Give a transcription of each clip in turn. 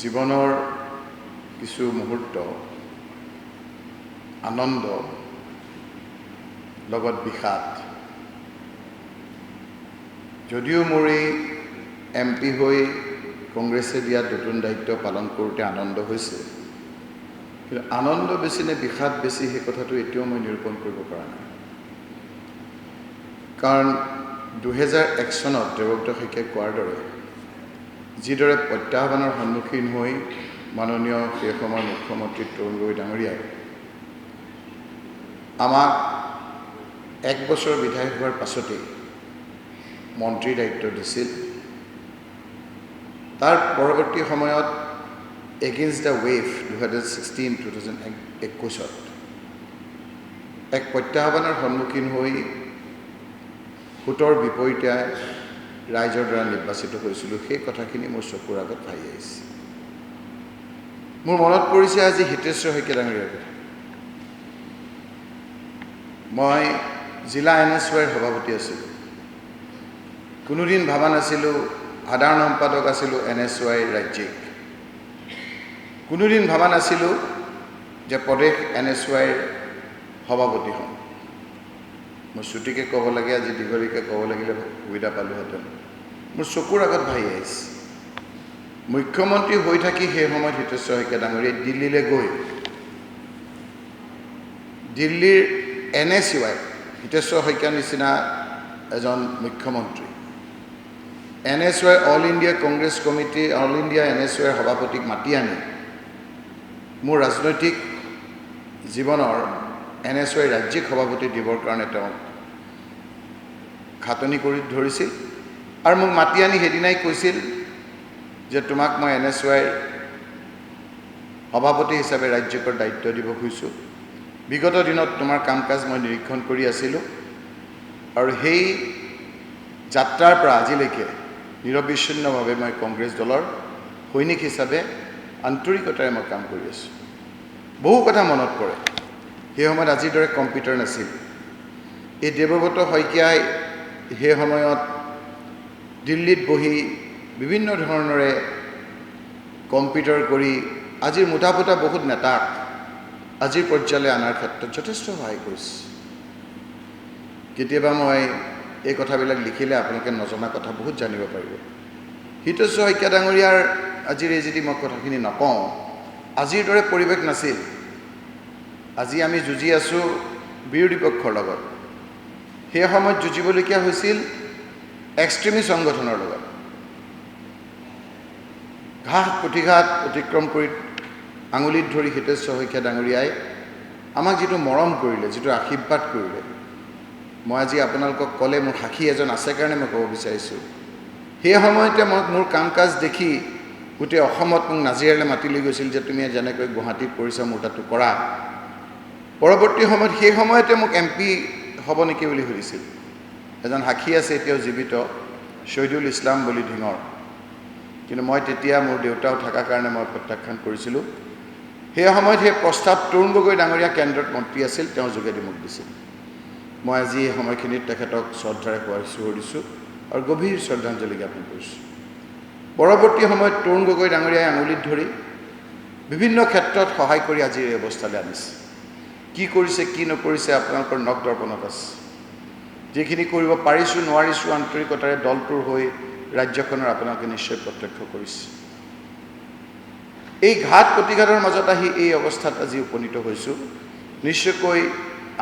জীৱনৰ কিছু মুহূৰ্ত আনন্দ লগত বিষাদ যদিও মোৰ এই এমপি হৈ কংগ্ৰেছে দিয়া নতুন দায়িত্ব পালন কৰোঁতে আনন্দ হৈছে কিন্তু আনন্দ বেছি নে বিষাদ বেছি সেই কথাটো এতিয়াও মই নিৰূপণ কৰিব পৰা নাই কাৰণ 2001 চনত দেৱব্ৰত শইকীয়াই কোৱাৰ দৰে যিদৰে প্ৰত্যাহ্বানৰ সন্মুখীন হৈ মাননীয় সেই সময়ৰ মুখ্যমন্ত্ৰী তৰুণ গগৈ ডাঙৰীয়াই আমাক এক বছৰ বিধায়ক হোৱাৰ পাছতেই মন্ত্ৰীৰ দায়িত্ব দিছিল তাৰ পৰৱৰ্তী সময়ত এগেইনষ্ট দ্য ৱেভ 2021 এক প্ৰত্যাহ্বানৰ সন্মুখীন হৈ ভোটৰ বিপৰীতে ৰাইজৰ দ্বাৰা নিৰ্বাচিত হৈছিলোঁ সেই কথাখিনি মোৰ চকুৰ আগত ভাহি আহিছে মোৰ মনত পৰিছে আজি হিতেশ্বৰ শইকীয়া ডাঙৰীয়াৰ কথা মই জিলা NSYৰ সভাপতি আছিলোঁ কোনোদিন ভাবা নাছিলোঁ সাধাৰণ সম্পাদক আছিলোঁ NSY ৰাজ্যিক কোনোদিন ভাবা নাছিলোঁ যে প্ৰদেশ NSYৰ সভাপতি হ'ম মই ছুটিকে ক'ব লাগে আজি দীঘলীকে ক'ব লাগিলে সুবিধা পালোহেঁতেন মোৰ চকুৰ আগত ভাহি আহিছে মুখ্যমন্ত্ৰী হৈ থাকি সেই সময়ত হিতেশ্বৰ শইকীয়া ডাঙৰীয়াই দিল্লীলৈ গৈ দিল্লীৰ NSY হিতেশ্বৰ শইকীয়াৰ নিচিনা এজন মুখ্যমন্ত্ৰী NSY All India Congress Committee All India NSYৰ সভাপতিক মাতি আনি মোৰ ৰাজনৈতিক জীৱনৰ NSY ৰাজ্যিক সভাপতি দিবৰ কাৰণে তেওঁ খাটনি কৰি ধৰিছিল আৰু মোক মাতি আনি সেইদিনাই কৈছিল যে তোমাক মই NSYৰ সভাপতি হিচাপে ৰাজ্যিকৰ দায়িত্ব দিব খুজিছোঁ বিগত দিনত তোমাৰ কাম কাজ মই নিৰীক্ষণ কৰি আছিলোঁ আৰু সেই যাত্ৰাৰ পৰা আজিলৈকে নিৰবিচ্ছিন্নভাৱে মই কংগ্ৰেছ দলৰ সৈনিক হিচাপে আন্তৰিকতাৰে মই কাম কৰি আছোঁ বহু কথা মনত পৰে সেই সময়ত আজিৰ দৰে কম্পিউটাৰ নাছিল এই দেৱব্ৰত শইকীয়াই সেই সময়ত দিল্লীত বহি বিভিন্ন ধৰণৰে কম্পিউটাৰ কৰি আজিৰ মুঠাফুটা বহুত নেতাক আজিৰ পৰ্যায়লৈ অনাৰ ক্ষেত্ৰত যথেষ্ট সহায় কৰিছে কেতিয়াবা মই এই কথাবিলাক লিখিলে আপোনালোকে নজনা কথা বহুত জানিব পাৰিব হিতেশ্বৰ শইকীয়া ডাঙৰীয়াৰ আজিৰ এই যদি মই কথাখিনি নকওঁ আজিৰ দৰে পৰিৱেশ নাছিল আজি আমি যুঁজি আছোঁ বিৰোধী পক্ষৰ লগত সেই সময়ত যুঁজিবলগীয়া হৈছিল এক্সট্ৰিমিষ্ট সংগঠনৰ লগত ঘাট প্ৰতিঘাত অতিক্ৰম কৰি আঙুলিত ধৰি হিতেশ্বৰ শইকীয়া ডাঙৰীয়াই আমাক যিটো মৰম কৰিলে যিটো আশীৰ্বাদ কৰিলে মই আজি আপোনালোকক ক'লে মোৰ সাক্ষী এজন আছে কাৰণে মই ক'ব বিচাৰিছোঁ সেই সময়তে মই মোৰ কাম কাজ দেখি গোটেই অসমত মোক নাজিৰালৈ মাতি লৈ গৈছিল যে তুমি যেনেকৈ গুৱাহাটীত কৰিছা মোৰ তাতো কৰা পৰৱৰ্তী সময়ত সেই সময়তে মোক MP হ'ব নেকি বুলি সুধিছিল এজন সাক্ষী আছে এতিয়াও জীৱিত শহীদুল ইছলাম বুলি ধিঙৰ কিন্তু মই তেতিয়া মোৰ দেউতাও থকাৰ কাৰণে মই প্ৰত্যাখ্যান কৰিছিলোঁ সেই সময়ত সেই প্ৰস্তাৱ তৰুণ গগৈ ডাঙৰীয়া কেন্দ্ৰত মন্ত্ৰী আছিল তেওঁ যোগেদি মোক দিছিল মই আজি এই সময়খিনিত তেখেতক শ্ৰদ্ধাৰে সুৱৰিছোঁ আৰু গভীৰ শ্ৰদ্ধাঞ্জলি জ্ঞাপন কৰিছোঁ পৰৱৰ্তী সময়ত তৰুণ গগৈ ডাঙৰীয়াই আঙুলিত ধৰি বিভিন্ন ক্ষেত্ৰত সহায় কৰি আজি এই অৱস্থালৈ আনিছে কি কৰিছে কি নকৰিছে আপোনালোকৰ নখ দৰ্পণত আছে যিখিনি কৰিব পাৰিছোঁ নোৱাৰিছোঁ আন্তৰিকতাৰে দলটোৰ হৈ ৰাজ্যখনৰ আপোনালোকে নিশ্চয় প্ৰত্যক্ষ কৰিছে এই ঘাট প্ৰতিঘাতৰ মাজত আহি এই অৱস্থাত আজি উপনীত হৈছোঁ নিশ্চয়কৈ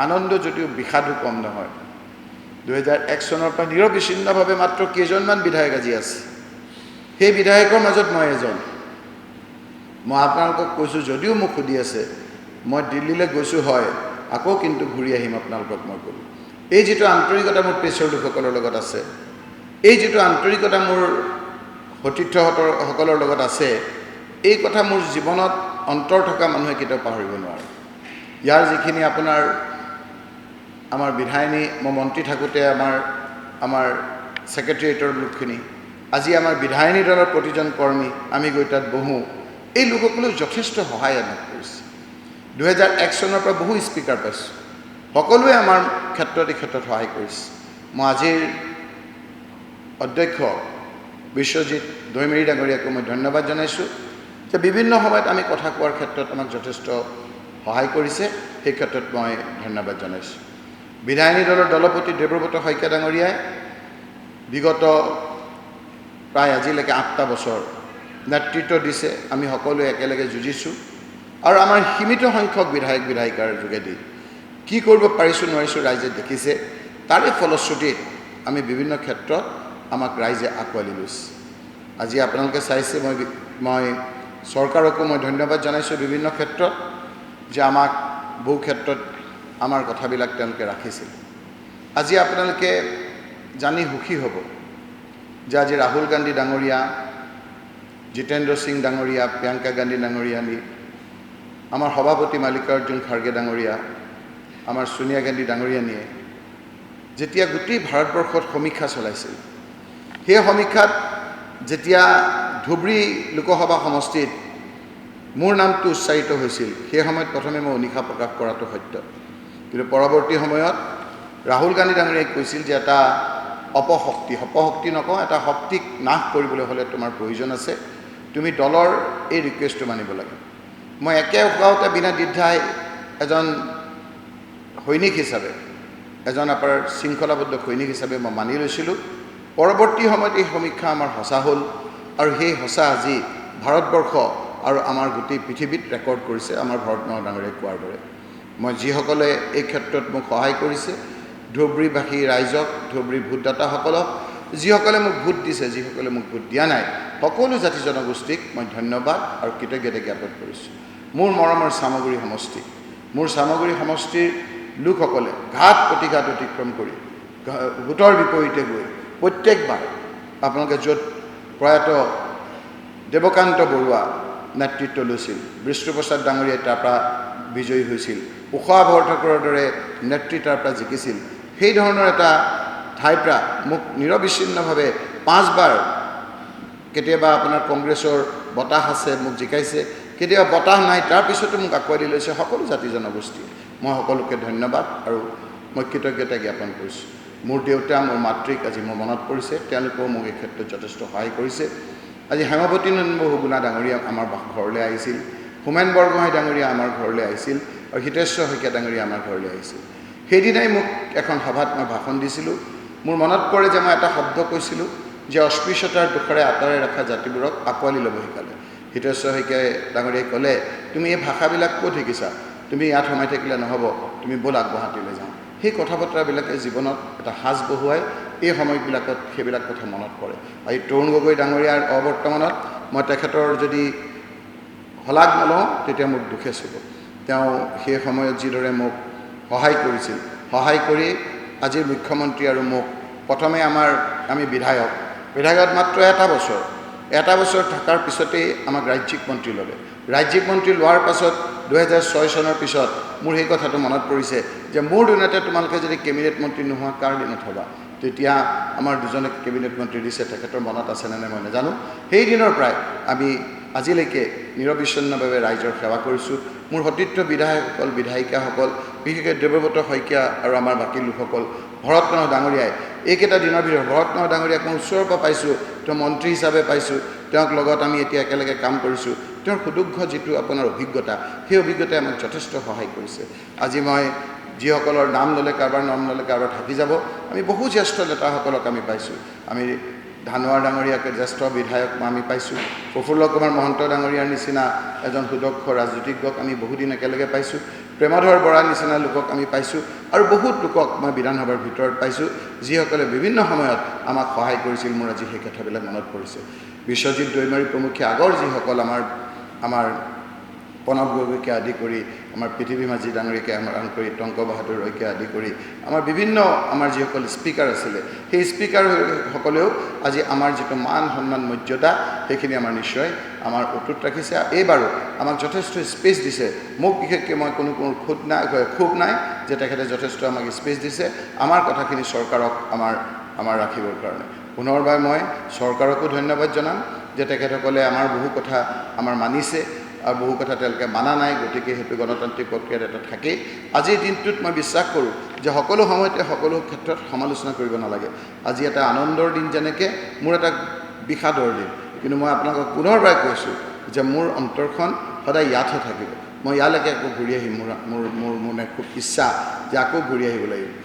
আনন্দ যদিও বিষাদো কম নহয় 2001 চনৰ পৰা নিৰবিচ্ছিন্নভাৱে মাত্ৰ কেইজনমান বিধায়ক আজি আছে সেই বিধায়কৰ মাজত মই এজন মই আপোনালোকক কৈছোঁ যদিও মোক সুধি আছে মই দিল্লীলৈ গৈছোঁ হয় আকৌ কিন্তু ঘূৰি আহিম আপোনালোকক মই ক'লোঁ এই যিটো আন্তৰিকতা মোৰ পেছৰ লোকসকলৰ লগত আছে এই যিটো আন্তৰিকতা মোৰ সতীৰ্থসকলৰ লগত আছে এই কথা মোৰ জীৱনত অন্তৰ থকা মানুহে কেতিয়াও পাহৰিব নোৱাৰে ইয়াৰ যিখিনি আপোনাৰ আমাৰ বিধায়িনী মই মন্ত্ৰী থাকোঁতে আমাৰ ছেক্ৰেটেৰিয়েটৰ লোকখিনি আজি আমাৰ বিধায়িনী দলৰ প্ৰতিজন কৰ্মী আমি গৈ তাত বহোঁ এই লোকসকলেও যথেষ্ট সহায় আমাক কৰিছে 2001 চনৰ পৰা বহু স্পীকাৰ পাইছোঁ সকলোৱে আমাৰ ক্ষেত্ৰত এই ক্ষেত্ৰত সহায় কৰিছে মই আজিৰ অধ্যক্ষ বিশ্বজিৎ দৈমাৰী ডাঙৰীয়াকো মই ধন্যবাদ জনাইছোঁ বিভিন্ন সময়ত আমি কথা কোৱাৰ ক্ষেত্ৰত আমাক যথেষ্ট সহায় কৰিছে, সেই ক্ষেত্ৰত মই ধন্যবাদ জনাইছোঁ। বিধায়িনী দলৰ দলপতি দেৱব্ৰত শইকীয়া ডাঙৰীয়াই বিগত প্ৰায় আজিলৈকে 8টা বছৰ নেতৃত্ব দিছে। আমি সকলোৱে একেলগে যুঁজিছোঁ আৰু আমাৰ সীমিত সংখ্যক বিধায়ক বিধায়িকাৰ যোগেদি কি কৰিব পাৰিছোঁ নোৱাৰিছোঁ ৰাইজে দেখিছে। তাৰে ফলশ্ৰুতিত আমি বিভিন্ন ক্ষেত্ৰত আমাক ৰাইজে আঁকোৱালি লৈছে। আজি আপোনালোকে চাইছে, মই চৰকাৰকো মই ধন্যবাদ জনাইছোঁ বিভিন্ন ক্ষেত্ৰত যে আমাক বহু ক্ষেত্ৰত আমাৰ কথাবিলাক তেওঁলোকে ৰাখিছিল। আজি আপোনালোকে জানি সুখী হ'ব যে আজি ৰাহুল গান্ধী ডাঙৰীয়া, জিতেন্দ্ৰ সিং ডাঙৰীয়া, প্ৰিয়ংকা গান্ধী ডাঙৰীয়ানী, আমাৰ সভাপতি মাল্লিকাৰ্জুন খাৰ্গে ডাঙৰীয়া, আমাৰ ছোনিয়া গান্ধী ডাঙৰীয়ানীয়ে যেতিয়া গোটেই ভাৰতবৰ্ষত সমীক্ষা চলাইছিল, সেই সমীক্ষাত যেতিয়া ধুবুৰী লোকসভা সমষ্টিত মোৰ নামটো উচ্চাৰিত হৈছিল, সেই সময়ত প্ৰথমে মই অনিশা প্ৰকাশ কৰাটো সত্য। কিন্তু পৰৱৰ্তী সময়ত ৰাহুল গান্ধী ডাঙৰীয়াই কৈছিল যে এটা অপশক্তি নকওঁ, এটা শক্তিক নাশ কৰিবলৈ হ'লে তোমাৰ প্ৰয়োজন আছে, তুমি দলৰ এই ৰিকুৱেষ্টটো মানিব লাগে। মই একে উশাহতে বিনা দ্বিধাই এজন সৈনিক হিচাপে, এজন আপোনাৰ শৃংখলাবদ্ধ সৈনিক হিচাপে মই মানি লৈছিলোঁ। পৰৱৰ্তী সময়ত এই সমীক্ষা আমাৰ সঁচা হ'ল আৰু সেই সঁচা আজি ভাৰতবৰ্ষ আৰু আমাৰ গোটেই পৃথিৱীত ৰেকৰ্ড কৰিছে আমাৰ ভৰতনগৰ ডাঙৰীয়াই কোৱাৰ দৰে। মই যিসকলে এই ক্ষেত্ৰত মোক সহায় কৰিছে, ধুবুৰীবাসী ৰাইজক, ধুবুৰী ভোটদাতাসকলক, যিসকলে মোক ভোট দিছে, যিসকলে মোক ভোট দিয়া নাই, সকলো জাতি জনগোষ্ঠীক মই ধন্যবাদ আৰু কৃতজ্ঞতা জ্ঞাপন কৰিছোঁ। মোৰ মৰমৰ চামগুৰি সমষ্টি, মোৰ চামগুৰি সমষ্টিৰ লোকসকলে ঘাট প্ৰতিঘাত অতিক্ৰম কৰি ভোটৰ বিপৰীতে গৈ প্ৰত্যেকবাৰ আপোনালোকে য'ত প্ৰয়াত দেৱকান্ত বৰুৱা নেতৃত্ব লৈছিল, বিষ্ণুপ্ৰসাদ ডাঙৰীয়াই তাৰপৰা বিজয়ী হৈছিল, উষা বৰঠাকুৰৰ দৰে নেত্ৰী তাৰপৰা জিকিছিল, সেই ধৰণৰ এটা ঠাইৰ পৰা মোক নিৰবিচ্ছিন্নভাৱে 5বাৰ, কেতিয়াবা আপোনাৰ কংগ্ৰেছৰ বতাহ আছে মোক জিকাইছে, কেতিয়াবা বতাহ নাই, তাৰপিছতো মোক আঁকোৱালি লৈছে সকলো জাতি জনগোষ্ঠীয়ে। মই সকলোকে ধন্যবাদ আৰু মই কৃতজ্ঞতা জ্ঞাপন কৰিছোঁ। মোৰ দেউতা, মোৰ মাতৃক আজি মোৰ মনত পৰিছে, তেওঁলোকেও মোক এই ক্ষেত্ৰত যথেষ্ট সহায় কৰিছে। আজি হেমৱতী নন্দ হুগুনা ডাঙৰীয়া আমাৰ ঘৰলৈ আহিছিল, হোমেন বৰগোহাঁই ডাঙৰীয়া আমাৰ ঘৰলৈ আহিছিল আৰু হিতেশ্বৰ শইকীয়া ডাঙৰীয়া আমাৰ ঘৰলৈ আহিছিল। সেইদিনাই মোক এখন সভাত মই ভাষণ দিছিলোঁ। মোৰ মনত পৰে যে মই এটা শব্দ কৈছিলোঁ যে অস্পৃশ্যতাৰ দুখৰে আঁতৰাই ৰখা জাতিবোৰক আঁকোৱালি ল'ব শিকালে। হিতেশ্বৰ শইকীয়াই ডাঙৰীয়াই ক'লে, তুমি এই ভাষাবিলাক ক'ত শিকিছা? তুমি ইয়াত সোমাই থাকিলে নহ'ব, তুমি ব'লা গুৱাহাটীলৈ যাওঁ। সেই কথা বতৰাবিলাকে জীৱনত এটা সাজ বহুৱাই এই সময়বিলাকত সেইবিলাক কথা মনত পৰে। আৰু তৰুণ গগৈ ডাঙৰীয়াৰ অবৰ্তমানত মই তেখেতৰ যদি শলাগ নলওঁ তেতিয়া মোক দুখে চুব। তেওঁ সেই সময়ত যিদৰে মোক সহায় কৰিছিল, সহায় কৰি আজিৰ মুখ্যমন্ত্ৰী আৰু মোক প্ৰথমে আমি বিধায়কত মাত্ৰ এটা বছৰ থকাৰ পিছতেই আমাক ৰাজ্যিক মন্ত্ৰী ল'লে। ৰাজ্যিক মন্ত্ৰী লোৱাৰ পাছত 2006 চনৰ পিছত মোৰ সেই কথাটো মনত পৰিছে যে মোৰ দিনতে তোমালোকে যদি কেবিনেট মন্ত্ৰী নোহোৱা কাৰ দিনত হ'বা? তেতিয়া আমাৰ দুজনে কেবিনেট মন্ত্ৰী দিছে, তেখেতৰ মনত আছেনে নাই মই নাজানো। সেই দিনৰ পৰাই আমি আজিলৈকে নিৰবিচ্ছিন্নভাৱে ৰাইজৰ সেৱা কৰিছোঁ। মোৰ সতীৰ্থ বিধায়কসকল, বিধায়িকাসকল, বিশেষকৈ দেৱব্ৰত শইকীয়া আৰু আমাৰ বাকী লোকসকল, ভৰতনগৰ ডাঙৰীয়াই এইকেইটা দিনৰ ভিতৰত ভৰতনগৰ ডাঙৰীয়াক মই ওচৰৰ পৰা পাইছোঁ, তেওঁ মন্ত্ৰী হিচাপে পাইছোঁ, তেওঁক লগত আমি এতিয়া একেলগে কাম কৰিছোঁ। তেওঁৰ সুদীৰ্ঘ যিটো আপোনাৰ অভিজ্ঞতা, সেই অভিজ্ঞতাই আমাক যথেষ্ট সহায় কৰিছে। আজি মই যিসকলৰ নাম ল'লে কাৰোবাৰ নাম ল'লে কাৰোবাৰ থাকি যাব, আমি বহু জ্যেষ্ঠ নেতাসকলক আমি পাইছোঁ। আমি ধানোৱাৰ ডাঙৰীয়াকে জ্যেষ্ঠ বিধায়ক আমি পাইছোঁ, প্ৰফুল্ল কুমাৰ মহন্ত ডাঙৰীয়াৰ নিচিনা এজন সুদক্ষ ৰাজনীতিজ্ঞক আমি বহুদিন একেলগে পাইছোঁ, প্ৰেমধৰ বৰাৰ নিচিনা লোকক আমি পাইছোঁ আৰু বহুত লোকক মই বিধানসভাৰ ভিতৰত পাইছোঁ, যিসকলে বিভিন্ন সময়ত আমাক সহায় কৰিছিল। মোৰ আজি সেই কথাবিলাক মনত পৰিছে। বিশ্বজিৎ দৈমাৰী প্ৰমুখ্যে আগৰ যিসকল আমাৰ প্ৰণৱ গগৈকে আদি কৰি, আমাৰ পৃথিৱী মাঝি ডাঙৰীয়াকে আৰম্ভ কৰি টংক বাহাদুৰ ৰয়কে আদি কৰি আমাৰ বিভিন্ন যিসকল স্পীকাৰ আছিলে, সেই স্পীকাৰসকলেও আজি আমাৰ যিটো মান সন্মান মৰ্যাদা সেইখিনি আমাৰ নিশ্চয় আমাৰ অটুট ৰাখিছে। এইবাৰো আমাক যথেষ্ট স্পেচ দিছে। মোক বিশেষকৈ মই কোনো ক্ষোভ নাই যে তেখেতে যথেষ্ট আমাক স্পেচ দিছে আমাৰ কথাখিনি চৰকাৰক আমাৰ ৰাখিবৰ কাৰণে। পুনৰবাৰ মই চৰকাৰকো ধন্যবাদ জনাম যে তেখেতসকলে আমাৰ বহু কথা আমাৰ মানিছে আৰু বহু কথা তেওঁলোকে মানা নাই, গতিকে সেইটো গণতান্ত্ৰিক প্ৰক্ৰিয়াত এটা থাকেই। আজিৰ দিনটোত মই বিশ্বাস কৰোঁ যে সকলো সময়তে সকলো ক্ষেত্ৰত সমালোচনা কৰিব নালাগে। আজি এটা আনন্দৰ দিন যেনেকৈ মোৰ এটা বিষাদৰ দিন, কিন্তু মই আপোনালোকক পুনৰবাৰ কৈছোঁ যে মোৰ অন্তৰখন সদায় ইয়াতহে থাকিব, মই ইয়ালৈকে আকৌ ঘূৰি আহিম, মোৰ মোৰ মোৰ মানে খুব ইচ্ছা যে আকৌ ঘূৰি আহিব লাগিব।